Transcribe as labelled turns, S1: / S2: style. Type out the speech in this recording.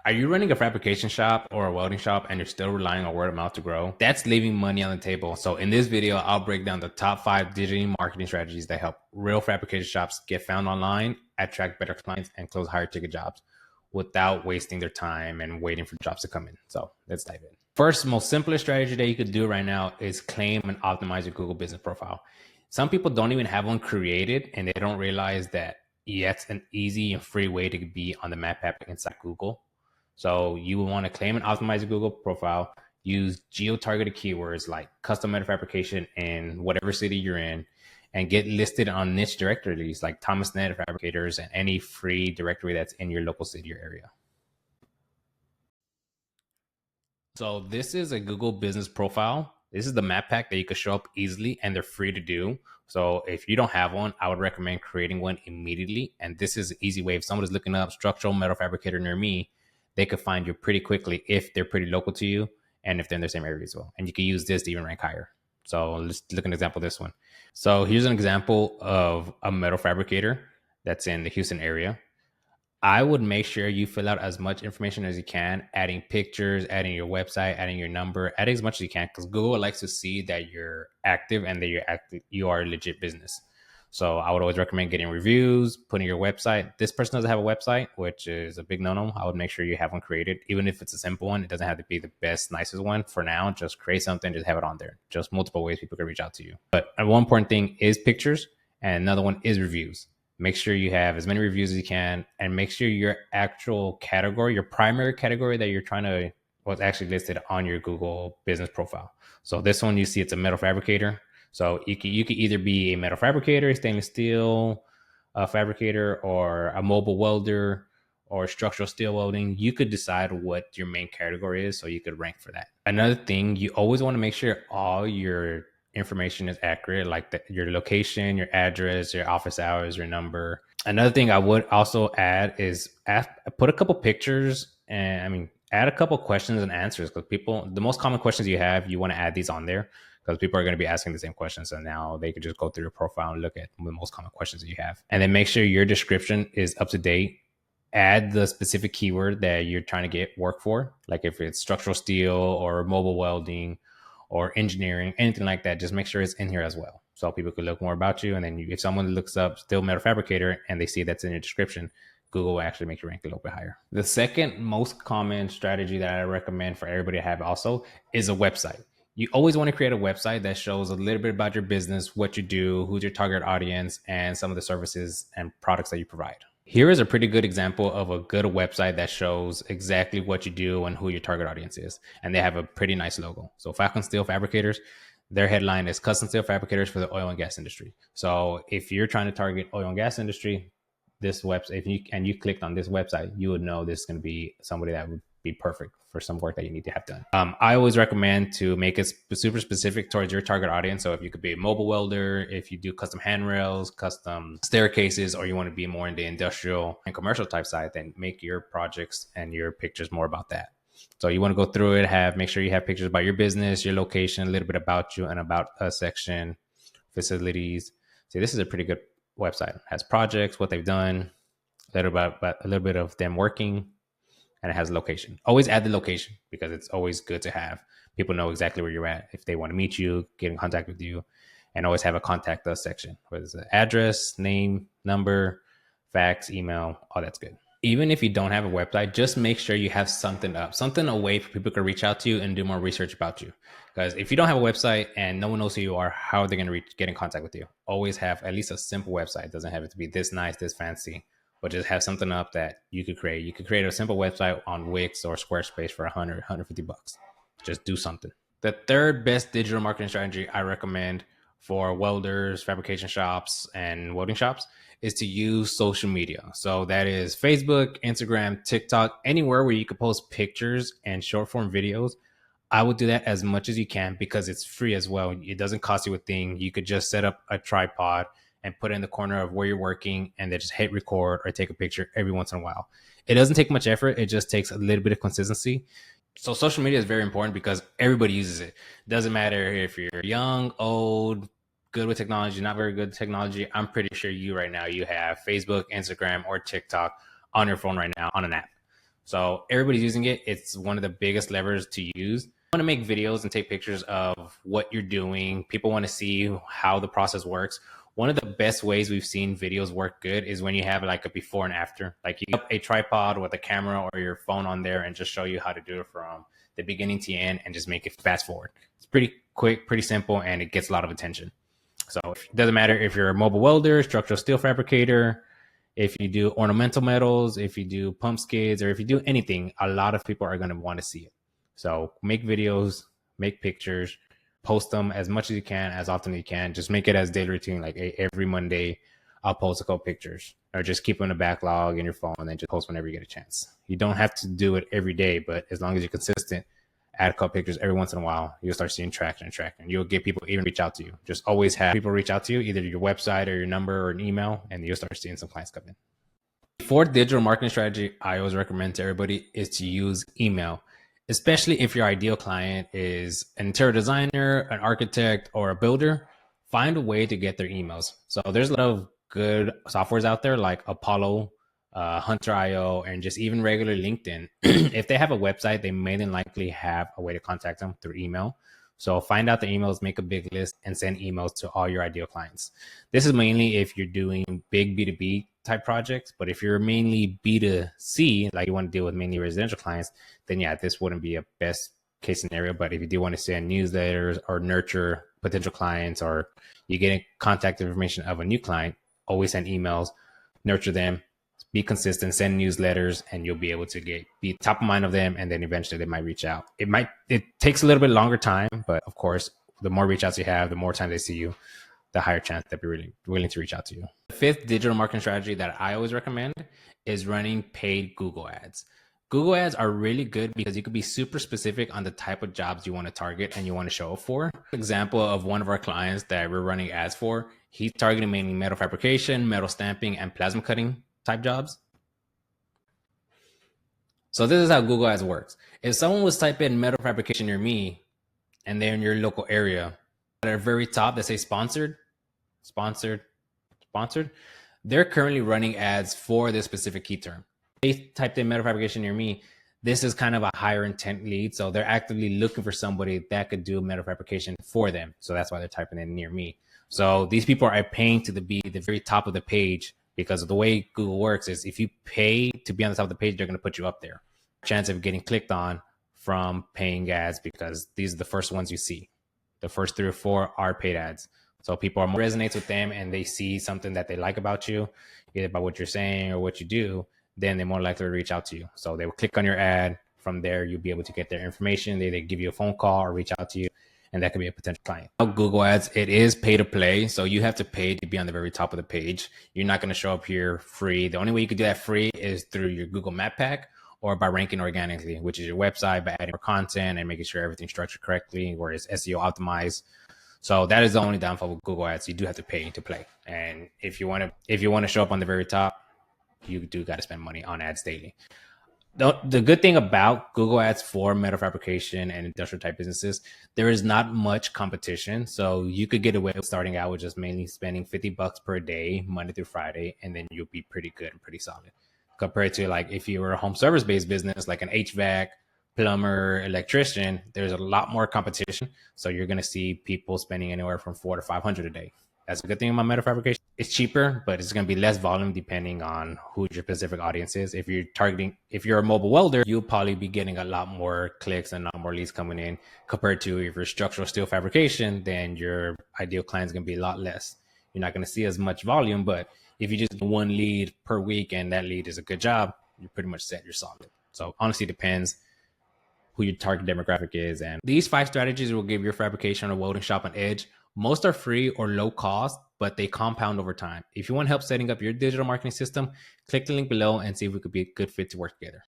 S1: Are you running a fabrication shop or a welding shop and you're still relying on word of mouth to grow? That's leaving money on the table. So in this video, I'll break down the top 5 digital marketing strategies that help real fabrication shops get found online, attract better clients, and close higher ticket jobs without wasting their time and waiting for jobs to come in. So let's dive in. First, most simplest strategy that you could do right now is claim and optimize your Google business profile. Some people don't even have one created and they don't realize that that's an easy and free way to be on the map app inside Google. So you will want to claim and optimize your Google profile, use geo-targeted keywords like custom metal fabrication in whatever city you're in, and get listed on niche directories like ThomasNet Fabricators and any free directory that's in your local city or area. So this is a Google business profile. This is the map pack that you could show up easily and they're free to do. So if you don't have one, I would recommend creating one immediately. And this is an easy way. If someone is looking up structural metal fabricator near me, they could find you pretty quickly if they're pretty local to you and if they're in the same area as well. And you can use this to even rank higher. So let's look at an example of this one. So here's an example of a metal fabricator that's in the Houston area. I would make sure you fill out as much information as you can, adding pictures, adding your website, adding your number, adding as much as you can, because Google likes to see that you're active and that you are a legit business. So I would always recommend getting reviews, putting your website. This person doesn't have a website, which is a big no-no. I would make sure you have one created, even if it's a simple one. It doesn't have to be the best, nicest one. For now, just create something, just have it on there. Just multiple ways people can reach out to you. But one important thing is pictures, and another one is reviews. Make sure you have as many reviews as you can, and make sure your actual category, your primary category that you're trying to, was actually listed on your Google business profile. So this one, you see it's a metal fabricator. So you could either be a metal fabricator, stainless steel fabricator, or a mobile welder, or structural steel welding. You could decide what your main category is so you could rank for that. Another thing, you always want to make sure all your information is accurate, like your location, your address, your office hours, your number. Another thing I would also add is put a couple pictures and add a couple questions and answers, because the most common questions you have, you want to add these on there because people are going to be asking the same questions. So now they could just go through your profile and look at the most common questions that you have. And then make sure your description is up to date. Add the specific keyword that you're trying to get work for. Like if it's structural steel or mobile welding or engineering, anything like that, just make sure it's in here as well. So people could look more about you. And then if someone looks up steel metal fabricator and they see that's in your description, Google will actually make you rank a little bit higher. The second most common strategy that I recommend for everybody to have also is a website. You always want to create a website that shows a little bit about your business, what you do, who's your target audience, and some of the services and products that you provide. Here is a pretty good example of a good website that shows exactly what you do and who your target audience is. And they have a pretty nice logo. So Falcon Steel Fabricators, their headline is custom steel fabricators for the oil and gas industry. So if you're trying to target oil and gas industry, this website, if you clicked on this website, you would know this is going to be somebody that would be perfect for some work that you need to have done. I always recommend to make it super specific towards your target audience. So if you could be a mobile welder, if you do custom handrails, custom staircases, or you want to be more in the industrial and commercial type side, then make your projects and your pictures more about that. So you want to go through it, make sure you have pictures about your business, your location, a little bit about you, and about a section, facilities. See, this is a pretty good website. It has projects, what they've done, a little bit of them working, and it has location. Always add the location because it's always good to have people know exactly where you're at if they want to meet you, get in contact with you, and always have a contact us section where there's an address, name, number, fax, email, all that's good. Even if you don't have a website, just make sure you have something up, something a way for people to reach out to you and do more research about you. Because if you don't have a website and no one knows who you are, how are they going to get in contact with you? Always have at least a simple website. It doesn't have it to be this nice, this fancy, but just have something up that you could create. You could create a simple website on Wix or Squarespace for $100, $150. Just do something. The third best digital marketing strategy I recommend for welders, fabrication shops, and welding shops is to use social media. So that is Facebook, Instagram, TikTok, anywhere where you could post pictures and short form videos. I would do that as much as you can because it's free as well. It doesn't cost you a thing. You could just set up a tripod and put it in the corner of where you're working and then just hit record or take a picture every once in a while. It doesn't take much effort. It just takes a little bit of consistency. So social media is very important because everybody uses it. Doesn't matter if you're young, old, good with technology, not very good with technology. I'm pretty sure you right now, you have Facebook, Instagram, or TikTok on your phone right now on an app. So everybody's using it. It's one of the biggest levers to use. You want to make videos and take pictures of what you're doing. People want to see how the process works. One of the best ways we've seen videos work good is when you have like a before and after. Like you have a tripod with a camera or your phone on there and just show you how to do it from the beginning to the end and just make it fast forward. It's pretty quick, pretty simple, and it gets a lot of attention. So it doesn't matter if you're a mobile welder, structural steel fabricator, if you do ornamental metals, if you do pump skids, or if you do anything, a lot of people are going to want to see it. So make videos, make pictures, post them as much as you can, as often as you can. Just make it as daily routine. Like every Monday, I'll post a couple pictures, or just keep them in a backlog in your phone and then just post whenever you get a chance. You don't have to do it every day, but as long as you're consistent, add a couple pictures every once in a while, you'll start seeing traction. You'll get people even reach out to you. Just always have people reach out to you, either your website or your number or an email, and you'll start seeing some clients come in. The fourth digital marketing strategy I always recommend to everybody is to use email, especially if your ideal client is an interior designer, an architect, or a builder. Find a way to get their emails. So there's a lot of good softwares out there like Apollo, Hunter.io, and just even regular LinkedIn. If they have a website, they may then likely have a way to contact them through email. So find out the emails, make a big list, and send emails to all your ideal clients. This is mainly if you're doing big B2B type projects, but if you're mainly B2C, like you want to deal with mainly residential clients, then yeah, this wouldn't be a best case scenario. But if you do want to send newsletters or nurture potential clients, or you get contact information of a new client, always send emails, nurture them, be consistent, send newsletters, and you'll be able to be top of mind of them. And then eventually they might reach out. It takes a little bit longer time, but of course, the more reach outs you have, the more time they see you, the higher chance they'll be really willing to reach out to you. The fifth digital marketing strategy that I always recommend is running paid Google ads. Google ads are really good because you could be super specific on the type of jobs you want to target and you want to show up for. Example of one of our clients that we're running ads for, he's targeting mainly metal fabrication, metal stamping, and plasma cutting type jobs. So this is how Google Ads works. If someone was type in metal fabrication near me and they're in your local area, at the very top that say sponsored, they're currently running ads for this specific key term. They typed in metal fabrication near me. This is kind of a higher intent lead. So they're actively looking for somebody that could do metal fabrication for them. So that's why they're typing in near me. So these people are paying to be the very top of the page, because of the way Google works is if you pay to be on the top of the page, they're going to put you up there. Chance of getting clicked on from paying ads, because these are the first ones you see. The first 3 or 4 are paid ads. So people are more resonates with them and they see something that they like about you, either about what you're saying or what you do, then they're more likely to reach out to you. So they will click on your ad. From there, you'll be able to get their information. They give you a phone call or reach out to you, and that could be a potential client. Google Ads, it is pay to play. So you have to pay to be on the very top of the page. You're not going to show up here free. The only way you could do that free is through your Google Map Pack or by ranking organically, which is your website, by adding more content and making sure everything's structured correctly, where it's SEO optimized. So that is the only downfall with Google Ads. You do have to pay to play. And if you want to show up on the very top, you do got to spend money on ads daily. The good thing about Google Ads for metal fabrication and industrial type businesses, there is not much competition. So you could get away with starting out with just mainly spending $50 per day, Monday through Friday, and then you'll be pretty good and pretty solid. Compared to like if you were a home service based business, like an HVAC, plumber, electrician, there's a lot more competition. So you're going to see people spending anywhere from $400 to $500 a day. That's a good thing about metal fabrication. It's cheaper, but it's going to be less volume depending on who your specific audience is. If you're a mobile welder, you'll probably be getting a lot more clicks and a lot more leads coming in compared to if you're structural steel fabrication, then your ideal client is going to be a lot less. You're not going to see as much volume, but if you just do one lead per week and that lead is a good job, you're pretty much set, you're solid. So honestly, it depends who your target demographic is. And these 5 strategies will give your fabrication or welding shop an edge. Most are free or low cost, but they compound over time. If you want help setting up your digital marketing system, click the link below and see if we could be a good fit to work together.